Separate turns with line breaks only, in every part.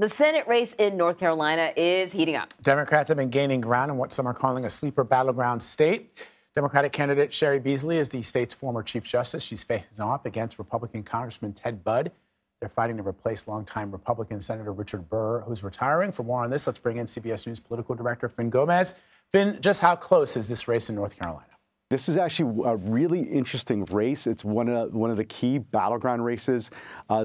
The Senate race in North Carolina is heating up.
Democrats have been gaining ground in what some are calling a sleeper battleground state. Democratic candidate Cheri Beasley is the state's former Chief Justice. She's facing off against Republican Congressman Ted Budd. They're fighting to replace longtime Republican Senator Richard Burr, who's retiring. For more on this, let's bring in CBS News political director Finn Gomez. Finn, just how close is this race in North Carolina?
This is actually a really interesting race. It's one of the key battleground races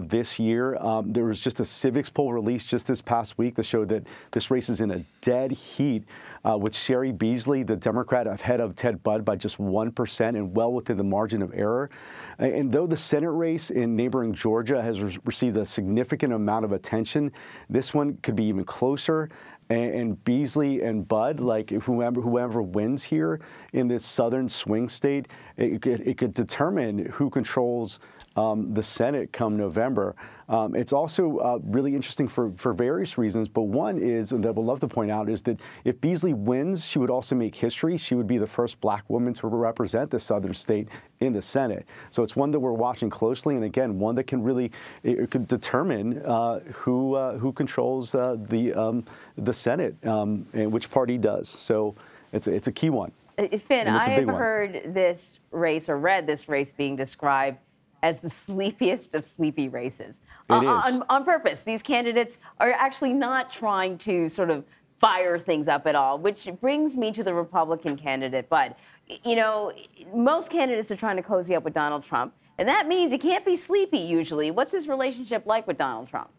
this year. There was just a civics poll released just this past week that showed that this race is in a dead heat with Cheri Beasley, the Democrat, ahead of Ted Budd by just 1% and well within the margin of error. And though the Senate race in neighboring Georgia has received a significant amount of attention, this one could be even closer. And Beasley and Budd, like whoever wins here in this southern swing state, it could determine who controls the Senate come November. It's also really interesting for various reasons, but one is, and that we'll love to point out, is that if Beasley wins, she would also make history. She would be the first black woman to represent the southern state in the Senate. So it's one that we're watching closely, and again, one that can really, it could determine who controls the Senate and which party does. So it's a key one.
Finn, I have heard this race or read this race being described as the sleepiest of sleepy races.
It is.
On purpose. These candidates are actually not trying to sort of fire things up at all, which brings me to the Republican candidate. But, you know, most candidates are trying to cozy up with Donald Trump, and that means you can't be sleepy usually. What's his relationship like with Donald Trump?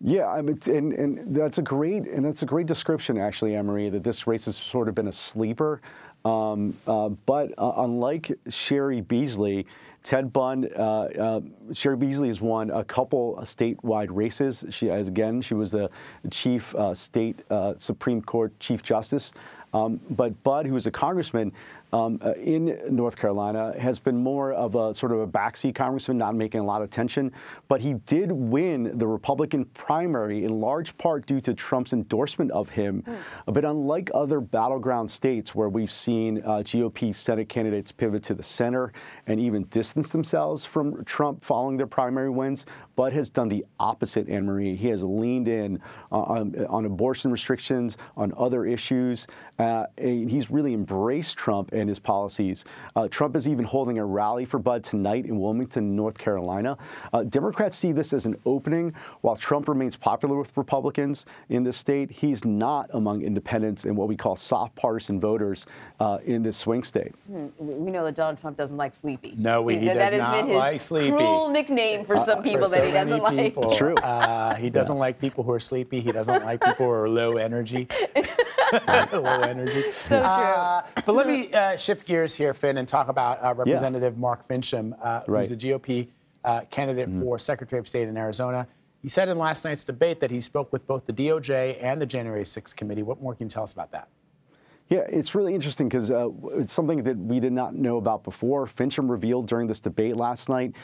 Yeah, I mean, and that's a great description, actually, Anne-Marie, that this race has sort of been a sleeper. But unlike Cheri Beasley, Cheri Beasley has won a couple statewide races. She was the chief state Supreme Court Chief Justice. But Budd, who was a congressman in North Carolina, has been more of a sort of a backseat congressman, not making a lot of attention. But he did win the Republican primary in large part due to Trump's endorsement of him. But unlike other battleground states where we've seen GOP Senate candidates pivot to the center and even distance themselves from Trump following their primary wins, Budd has done the opposite, Anne-Marie. He has leaned in on abortion restrictions, on other issues. He's really embraced Trump and his policies. Trump is even holding a rally for Budd tonight in Wilmington, North Carolina. Democrats see this as an opening. While Trump remains popular with Republicans in this state, he's not among independents and what we call soft partisan voters in this swing state.
We know that Donald Trump doesn't like sleepy.
No, he does not like sleepy.
Cruel nickname for some people that he doesn't like.
It's true.
He doesn't like people who are sleepy. He doesn't like people who are low energy. Low energy.
So true.
But let me shift gears here, Finn, and talk about Representative Mark Finchem, who's the GOP candidate for Secretary of State in Arizona. He said in last night's debate that he spoke with both the DOJ and the January 6th committee. What more can you tell us about that?
Yeah, it's really interesting because it's something that we did not know about before. Finchem revealed during this debate last night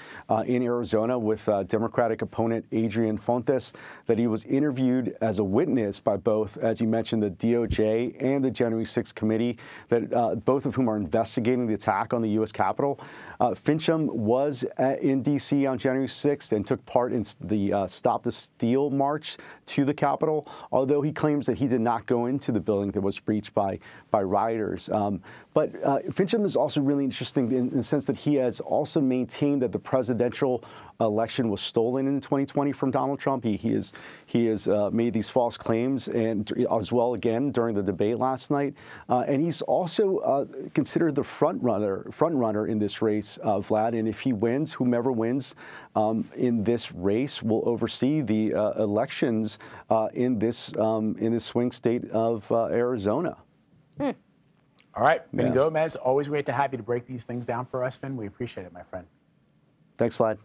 in Arizona with Democratic opponent Adrian Fontes that he was interviewed as a witness by both, as you mentioned, the DOJ and the January 6th committee, that both of whom are investigating the attack on the U.S. Capitol. Finchem was in D.C. on January 6th and took part in the Stop the Steal march to the Capitol, although he claims that he did not go into the building that was breached by rioters. But Finchem is also really interesting in the sense that he has also maintained that the presidential election was stolen in 2020 from Donald Trump. He has made these false claims, and as well again during the debate last night. And he's also considered the front runner in this race, Vlad. And if he wins, whomever wins in this race will oversee the elections in this swing state of Arizona.
All right, Finn Gomez, always great to have you to break these things down for us, Finn. We appreciate it, my friend.
Thanks, Vlad.